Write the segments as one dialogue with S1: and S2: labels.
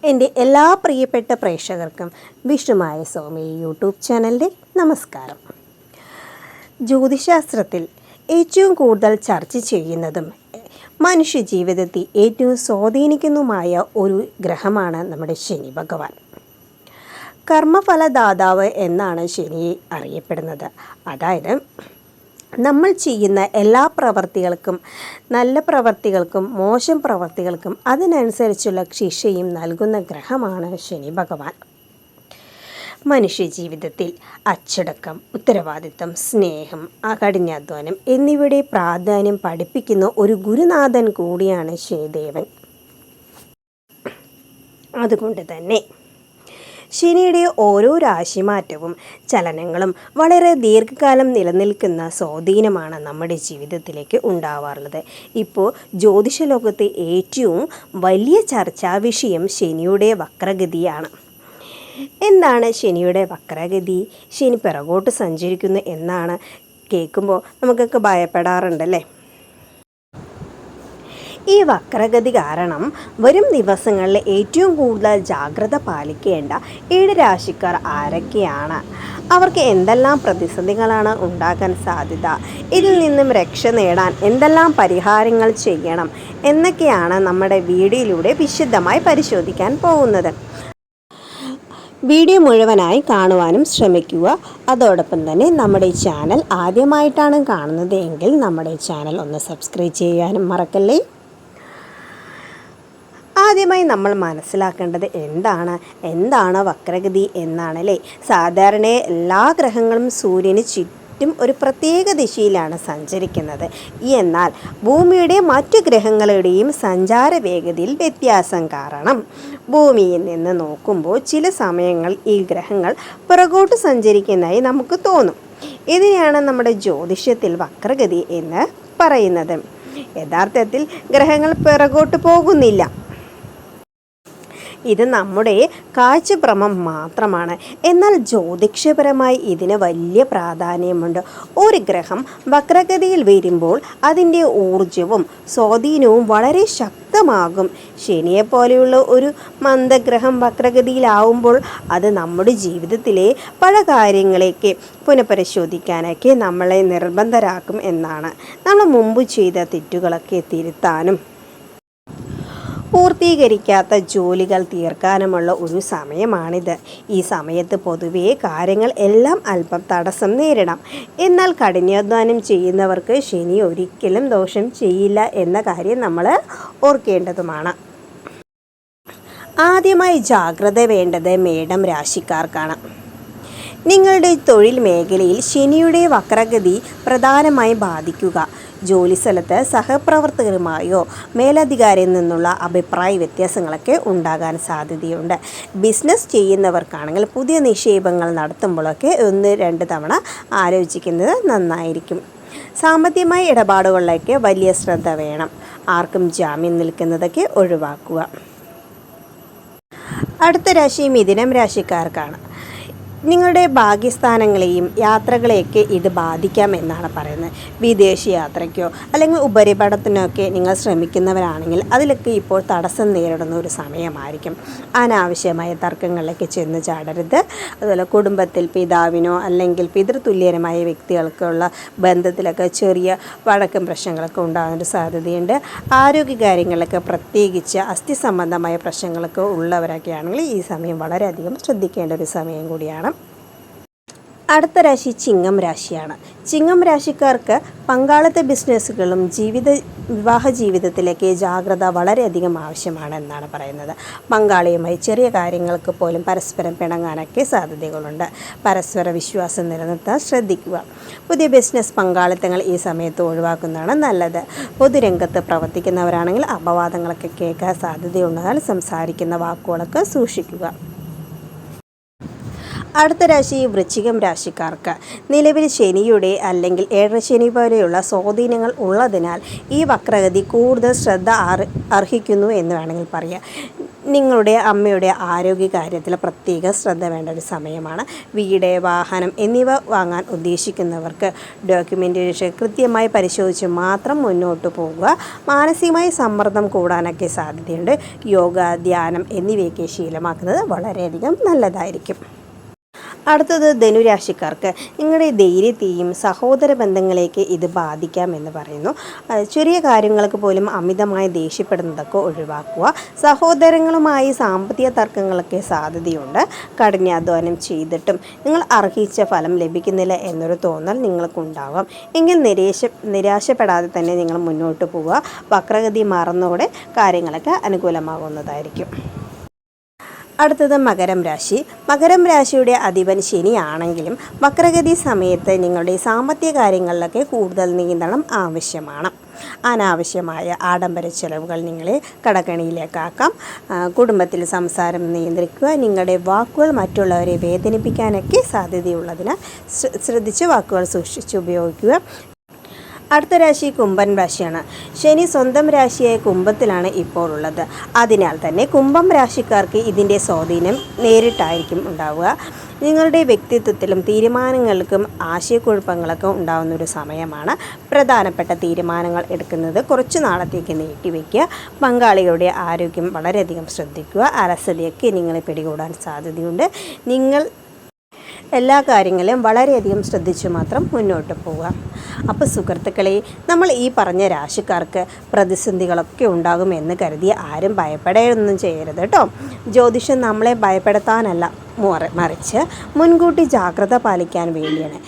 S1: എൻ്റെ എല്ലാ പ്രിയപ്പെട്ട പ്രേക്ഷകർക്കും വിഷ്ണുമായ സ്വാമി യൂട്യൂബ് ചാനലിൻ്റെ നമസ്കാരം. ജ്യോതിശാസ്ത്രത്തിൽ ഏറ്റവും കൂടുതൽ ചർച്ച ചെയ്യുന്നതും മനുഷ്യ ജീവിതത്തെ ഏറ്റവും സ്വാധീനിക്കുന്നതുമായ ഒരു ഗ്രഹമാണ് നമ്മുടെ ശനി ഭഗവാൻ. കർമ്മഫലദാതാവ് എന്നാണ് ശനിയെ അറിയപ്പെടുന്നത്. അതായത് നമ്മൾ ചെയ്യുന്ന എല്ലാ പ്രവർത്തികൾക്കും, നല്ല പ്രവർത്തികൾക്കും മോശം പ്രവർത്തികൾക്കും അതിനനുസരിച്ചുള്ള ശിക്ഷയും നൽകുന്ന ഗ്രഹമാണ് ശനി ഭഗവാൻ. മനുഷ്യ ജീവിതത്തിൽ അച്ചടക്കം, ഉത്തരവാദിത്തം, സ്നേഹം, കഠിനാധ്വാനം എന്നിവയുടെ പ്രാധാന്യം പഠിപ്പിക്കുന്ന ഒരു ഗുരുനാഥൻ കൂടിയാണ് ശനിദേവൻ. അതുകൊണ്ട് തന്നെ ശനിയുടെ ഓരോ രാശിമാറ്റവും ചലനങ്ങളും വളരെ ദീർഘകാലം നിലനിൽക്കുന്ന സ്വാധീനമാണ് നമ്മുടെ ജീവിതത്തിലേക്ക് ഉണ്ടാവാറുള്ളത്. ഇപ്പോൾ ജ്യോതിഷ ലോകത്തെ ഏറ്റവും വലിയ ചർച്ചാ വിഷയം ശനിയുടെ വക്രഗതിയാണ്. എന്താണ് ശനിയുടെ വക്രഗതി? ശനി പിറകോട്ട് സഞ്ചരിക്കുന്നു എന്നാണ് കേൾക്കുമ്പോൾ നമുക്കൊക്കെ ഭയപ്പെടാറുണ്ടല്ലേ. ഈ വക്രഗതി കാരണം വരും ദിവസങ്ങളിൽ ഏറ്റവും കൂടുതൽ ജാഗ്രത പാലിക്കേണ്ട 7 രാശിക്കാർ ആരൊക്കെയാണ്? അവർക്ക് എന്തെല്ലാം പ്രതിസന്ധികളാണ് ഉണ്ടാകാൻ സാധ്യത? ഇതിൽ നിന്നും രക്ഷ നേടാൻ എന്തെല്ലാം പരിഹാരങ്ങൾ ചെയ്യണം എന്നൊക്കെയാണ് നമ്മുടെ വീഡിയോയിലൂടെ വിശദമായി പരിശോധിക്കാൻ പോകുന്നത്. വീഡിയോ മുഴുവനായി കാണുവാനും ശ്രമിക്കുക. അതോടൊപ്പം തന്നെ നമ്മുടെ ചാനൽ ആദ്യമായിട്ടാണ് കാണുന്നത് എങ്കിൽ നമ്മുടെ ചാനൽ ഒന്ന് സബ്സ്ക്രൈബ് ചെയ്യാനും മറക്കല്ലേ. ആദ്യമായി നമ്മൾ മനസ്സിലാക്കേണ്ടത് എന്താണ് വക്രഗതി എന്നാണല്ലേ. സാധാരണ എല്ലാ ഗ്രഹങ്ങളും സൂര്യന് ചുറ്റും ഒരു പ്രത്യേക ദിശയിലാണ് സഞ്ചരിക്കുന്നത്. എന്നാൽ ഭൂമിയുടെ മറ്റു ഗ്രഹങ്ങളുടെയും സഞ്ചാര വേഗതയിൽ വ്യത്യാസം കാരണം ഭൂമിയിൽ നിന്ന് നോക്കുമ്പോൾ ചില സമയങ്ങളിൽ ഈ ഗ്രഹങ്ങൾ പുറകോട്ട് സഞ്ചരിക്കുന്നതായി നമുക്ക് തോന്നും. ഇതിനെയാണ് നമ്മുടെ ജ്യോതിഷത്തിൽ വക്രഗതി എന്ന് പറയുന്നത്. യഥാർത്ഥത്തിൽ ഗ്രഹങ്ങൾ പിറകോട്ട് പോകുന്നില്ല. ഇത് നമ്മുടെ കാഴ്ചഭ്രമം മാത്രമാണ്. എന്നാൽ ജ്യോതിഷപരമായി ഇതിന് വലിയ പ്രാധാന്യമുണ്ട്. ഒരു ഗ്രഹം വക്രഗതിയിൽ വരുമ്പോൾ അതിൻ്റെ ഊർജവും സ്വാധീനവും വളരെ ശക്തമാകും. ശനിയെപ്പോലെയുള്ള ഒരു മന്ദഗ്രഹം വക്രഗതിയിലാവുമ്പോൾ അത് നമ്മുടെ ജീവിതത്തിലെ പല കാര്യങ്ങളേക്ക് പുനഃപരിശോധിക്കാനൊക്കെ നമ്മളെ നിർബന്ധരാക്കും എന്നാണ്. നമ്മൾ മുമ്പ് ചെയ്ത തെറ്റുകളൊക്കെ തിരുത്താനും പൂർത്തീകരിക്കാത്ത ജോലികൾ തീർക്കാനുമുള്ള ഒരു സമയമാണിത്. ഈ സമയത്ത് പൊതുവേ കാര്യങ്ങൾ എല്ലാം അല്പം തടസ്സം നേരിടാം. എന്നാൽ കഠിനാധ്വാനം ചെയ്യുന്നവർക്ക് ശനി ഒരിക്കലും ദോഷം ചെയ്യില്ല എന്ന കാര്യം നമ്മൾ ഓർക്കേണ്ടതുമാണ്. ആദ്യമായി ജാഗ്രത വേണ്ടത് മേടം രാശിക്കാർക്കാണ്. നിങ്ങളുടെ തൊഴിൽ മേഖലയിൽ ശനിയുടെ വക്രഗതി പ്രധാനമായും ബാധിക്കുക ജോലിസ്ഥലത്ത് സഹപ്രവർത്തകരുമായോ മേലധികാരിയിൽ നിന്നുള്ള അഭിപ്രായ വ്യത്യാസങ്ങളൊക്കെ ഉണ്ടാകാൻ സാധ്യതയുണ്ട്. ബിസിനസ് ചെയ്യുന്നവർക്കാണെങ്കിൽ പുതിയ നിക്ഷേപങ്ങൾ നടത്തുമ്പോഴൊക്കെ 1-2 തവണ ആലോചിക്കുന്നത് നന്നായിരിക്കും. സാമ്പത്തികമായ ഇടപാടുകളിലേക്ക് വലിയ ശ്രദ്ധ വേണം. ആർക്കും ജാമ്യം നിൽക്കുന്നതൊക്കെ ഒഴിവാക്കുക. അടുത്ത രാശി മിഥുനം രാശിക്കാർക്കാണ്. നിങ്ങളുടെ ഭാഗ്യസ്ഥാനങ്ങളെയും യാത്രകളെയൊക്കെ ഇത് ബാധിക്കാം എന്നാണ് പറയുന്നത്. വിദേശ യാത്രയ്ക്കോ അല്ലെങ്കിൽ ഉപരിപഠനത്തിനൊക്കെ നിങ്ങൾ ശ്രമിക്കുന്നവരാണെങ്കിൽ അതിലൊക്കെ ഇപ്പോൾ തടസ്സം നേരിടുന്ന ഒരു സമയമായിരിക്കും. അനാവശ്യമായ തർക്കങ്ങളിലേക്ക് ചെന്ന് ചാടരുത്. അതുപോലെ കുടുംബത്തിൽ പിതാവിനോ അല്ലെങ്കിൽ പിതൃതുല്യരമായ വ്യക്തികൾക്കുള്ള ബന്ധത്തിലൊക്കെ ചെറിയ വഴക്കും പ്രശ്നങ്ങളൊക്കെ ഉണ്ടാകാനൊരു സാധ്യതയുണ്ട്. ആരോഗ്യകാര്യങ്ങളിലൊക്കെ പ്രത്യേകിച്ച് അസ്ഥി സംബന്ധമായ പ്രശ്നങ്ങളൊക്കെ ഉള്ളവരൊക്കെ ആണെങ്കിൽ ഈ സമയം വളരെയധികം ശ്രദ്ധിക്കേണ്ട ഒരു സമയം കൂടിയാണ്. അടുത്ത രാശി ചിങ്ങം രാശിയാണ്. ചിങ്ങം രാശിക്കാർക്ക് പങ്കാളിത്ത ബിസിനസ്സുകളും വിവാഹ ജീവിതത്തിലേക്ക് ജാഗ്രത വളരെയധികം ആവശ്യമാണ് എന്നാണ് പറയുന്നത്. പങ്കാളിയുമായി ചെറിയ കാര്യങ്ങൾക്ക് പോലും പരസ്പരം പിണങ്ങാനൊക്കെ സാധ്യതകളുണ്ട്. പരസ്പര വിശ്വാസം നിലനിർത്താൻ ശ്രദ്ധിക്കുക. പുതിയ ബിസിനസ് പങ്കാളിത്തങ്ങൾ ഈ സമയത്ത് ഒഴിവാക്കുന്നതാണ് നല്ലത്. പൊതുരംഗത്ത് പ്രവർത്തിക്കുന്നവരാണെങ്കിൽ അപവാദങ്ങളൊക്കെ കേൾക്കാൻ സാധ്യതയുള്ളതിനാൽ സംസാരിക്കുന്ന വാക്കുകളൊക്കെ സൂക്ഷിക്കുക. അടുത്ത രാശി വൃശ്ചികം രാശിക്കാർക്ക്. നിലവിൽ ശനിയുടെ അല്ലെങ്കിൽ ഏഴരശനി പോലെയുള്ള സ്വാധീനങ്ങൾ ഉള്ളതിനാൽ ഈ വക്രഗതി കൂടുതൽ ശ്രദ്ധ അർഹിക്കുന്നു എന്ന് വേണമെങ്കിൽ പറയാം. നിങ്ങളുടെ അമ്മയുടെ ആരോഗ്യകാര്യത്തിൽ പ്രത്യേക ശ്രദ്ധ വേണ്ട ഒരു സമയമാണ്. വീട്, വാഹനം എന്നിവ വാങ്ങാൻ ഉദ്ദേശിക്കുന്നവർക്ക് ഡോക്യുമെൻറ്റേഷൻ കൃത്യമായി പരിശോധിച്ച് മാത്രം മുന്നോട്ട് പോകുക. മാനസികമായി സമ്മർദ്ദം കൂടാനൊക്കെ സാധ്യതയുണ്ട്. യോഗ, ധ്യാനം എന്നിവയൊക്കെ ശീലമാക്കുന്നത് വളരെയധികം നല്ലതായിരിക്കും. അടുത്തത് ധനുരാശിക്കാർക്ക്. നിങ്ങളുടെ ധൈര്യത്തെയും സഹോദര ബന്ധങ്ങളെയൊക്കെ ഇത് ബാധിക്കാമെന്ന് പറയുന്നു. ചെറിയ കാര്യങ്ങൾക്ക് പോലും അമിതമായി ദേഷ്യപ്പെടുന്നതൊക്കെ ഒഴിവാക്കുക. സഹോദരങ്ങളുമായി സാമ്പത്തിക തർക്കങ്ങളൊക്കെ സാധ്യതയുണ്ട്. കഠിനാധ്വാനം ചെയ്തിട്ടും നിങ്ങൾ അർഹിച്ച ഫലം ലഭിക്കുന്നില്ല എന്നൊരു തോന്നൽ നിങ്ങൾക്കുണ്ടാവാം. എങ്കിൽ നിരാശപ്പെടാതെ തന്നെ നിങ്ങൾ മുന്നോട്ട് പോവുക. വക്രഗതി മാറുന്നതോടെ കാര്യങ്ങളൊക്കെ അനുകൂലമാകുന്നതായിരിക്കും. അടുത്തത് മകരം രാശി. മകരം രാശിയുടെ അധിപൻ ശനിയാണെങ്കിലും വക്രഗതി സമയത്ത് നിങ്ങളുടെ സാമ്പത്തിക കാര്യങ്ങളിലൊക്കെ കൂടുതൽ നിയന്ത്രണം ആവശ്യമാണ്. അനാവശ്യമായ ആഡംബര ചെലവുകൾ നിങ്ങളെ കടക്കണിയിലേക്കാക്കാം. കുടുംബത്തിൽ സംസാരം നിയന്ത്രിക്കുക. നിങ്ങളുടെ വാക്കുകൾ മറ്റുള്ളവരെ വേദനിപ്പിക്കാനൊക്കെ സാധ്യതയുള്ളതിനാൽ ശ്രദ്ധിച്ച് വാക്കുകൾ സൂക്ഷിച്ച് ഉപയോഗിക്കുക. അടുത്ത രാശി കുംഭൻ രാശിയാണ്. ശനി സ്വന്തം രാശിയായ കുംഭത്തിലാണ് ഇപ്പോൾ ഉള്ളത്. അതിനാൽ തന്നെ കുംഭം രാശിക്കാർക്ക് ഇതിൻ്റെ സ്വാധീനം നേരിട്ടായിരിക്കും ഉണ്ടാവുക. നിങ്ങളുടെ വ്യക്തിത്വത്തിലും തീരുമാനങ്ങൾക്കും ആശയക്കുഴപ്പങ്ങളൊക്കെ ഉണ്ടാകുന്നൊരു സമയമാണ്. പ്രധാനപ്പെട്ട തീരുമാനങ്ങൾ എടുക്കുന്നത് കുറച്ച് നാളത്തേക്ക് നീട്ടിവെക്കുക. പങ്കാളികളുടെ ആരോഗ്യം വളരെയധികം ശ്രദ്ധിക്കുക. അലസതയൊക്കെ നിങ്ങളെ പിടികൂടാൻ സാധ്യതയുണ്ട്. നിങ്ങൾ എല്ലാ കാര്യങ്ങളിലും വളരെയധികം ശ്രദ്ധിച്ചു മാത്രം മുന്നോട്ട് പോവുക. അപ്പോൾ സുഹൃത്തുക്കളെ, നമ്മൾ ഈ പറഞ്ഞ രാശിക്കാർക്ക് പ്രതിസന്ധികളൊക്കെ ഉണ്ടാകുമെന്ന് കരുതി ആരും ഭയപ്പെടുകയൊന്നും ചെയ്യരുത് കേട്ടോ. ജ്യോതിഷം നമ്മളെ ഭയപ്പെടുത്താനല്ല, മറിച്ച് മുൻകൂട്ടി ജാഗ്രത പാലിക്കാൻ വേണ്ടിയാണ്.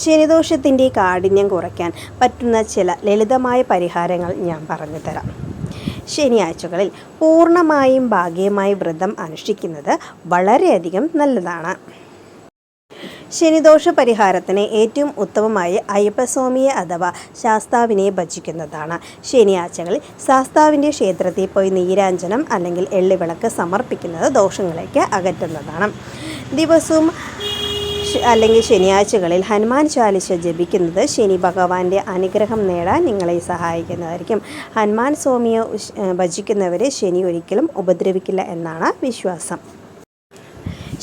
S1: ശനിദോഷത്തിൻ്റെ കാഠിന്യം കുറയ്ക്കാൻ പറ്റുന്ന ചില ലളിതമായ പരിഹാരങ്ങൾ ഞാൻ പറഞ്ഞു തരാം. ശനിയാഴ്ചകളിൽ പൂർണ്ണമായും ഭാഗികമായി വ്രതം അനുഷ്ഠിക്കുന്നത് വളരെയധികം നല്ലതാണ്. ശനിദോഷ പരിഹാരത്തിന് ഏറ്റവും ഉത്തമമായി അയ്യപ്പസ്വാമിയെ അഥവാ ശാസ്താവിനെ ഭജിക്കുന്നതാണ്. ശനിയാഴ്ചകളിൽ ശാസ്താവിൻ്റെ ക്ഷേത്രത്തിൽ പോയി നീരാഞ്ജനം അല്ലെങ്കിൽ എള്ളിവിളക്ക് സമർപ്പിക്കുന്നത് ദോഷങ്ങളേക്ക് അകറ്റുന്നതാണ്. ദിവസവും അല്ലെങ്കിൽ ശനിയാഴ്ചകളിൽ ഹനുമാൻ ചാലിസ ജപിക്കുന്നത് ശനി ഭഗവാന്റെ അനുഗ്രഹം നേടാൻ നിങ്ങളെ സഹായിക്കുന്നതായിരിക്കും. ഹനുമാൻ സ്വാമിയെ ഭജിക്കുന്നവരെ ശനി ഒരിക്കലും ഉപദ്രവിക്കില്ല എന്നാണ് വിശ്വാസം.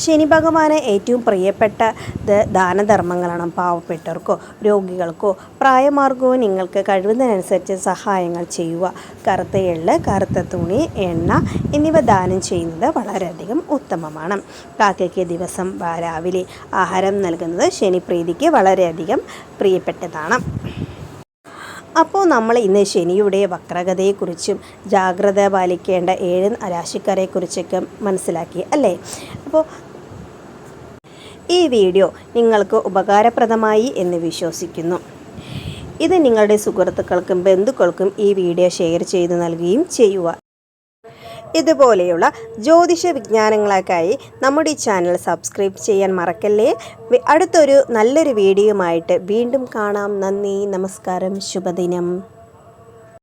S1: ശനി ഭഗവാന് ഏറ്റവും പ്രിയപ്പെട്ടത് ദാനധർമ്മങ്ങളാണ്. പാവപ്പെട്ടവർക്കോ രോഗികൾക്കോ പ്രായമാർഗവും നിങ്ങൾക്ക് കഴിവുന്നതിനനുസരിച്ച് സഹായങ്ങൾ ചെയ്യുക. കറുത്ത എള്ള്, കറുത്ത തുണി, എണ്ണ എന്നിവ ദാനം ചെയ്യുന്നത് വളരെയധികം ഉത്തമമാണ്. കാക്കയ്ക്ക് ദിവസം രാവിലെ ആഹാരം നൽകുന്നത് ശനിപ്രീതിക്ക് വളരെയധികം പ്രിയപ്പെട്ടതാണ്. അപ്പോൾ നമ്മൾ ഇന്ന് ശനിയുടെ വക്രഗതിയെക്കുറിച്ചും ജാഗ്രത പാലിക്കേണ്ട 7 രാശിക്കാരെക്കുറിച്ചൊക്കെ മനസ്സിലാക്കി അല്ലേ? അപ്പോൾ ഈ വീഡിയോ നിങ്ങൾക്ക് ഉപകാരപ്രദമായി എന്ന് വിശ്വസിക്കുന്നു. ഇത് നിങ്ങളുടെ സുഹൃത്തുക്കൾക്കും ബന്ധുക്കൾക്കും ഈ വീഡിയോ ഷെയർ ചെയ്ത് നൽകുകയും ചെയ്യുക. ഇതുപോലെയുള്ള ജ്യോതിഷ വിജ്ഞാനങ്ങൾക്കായി നമ്മുടെ ഈ ചാനൽ സബ്സ്ക്രൈബ് ചെയ്യാൻ മറക്കല്ലേ. അടുത്തൊരു നല്ലൊരു വീഡിയോയുമായിട്ട് വീണ്ടും കാണാം. നന്ദി, നമസ്കാരം, ശുഭദിനം.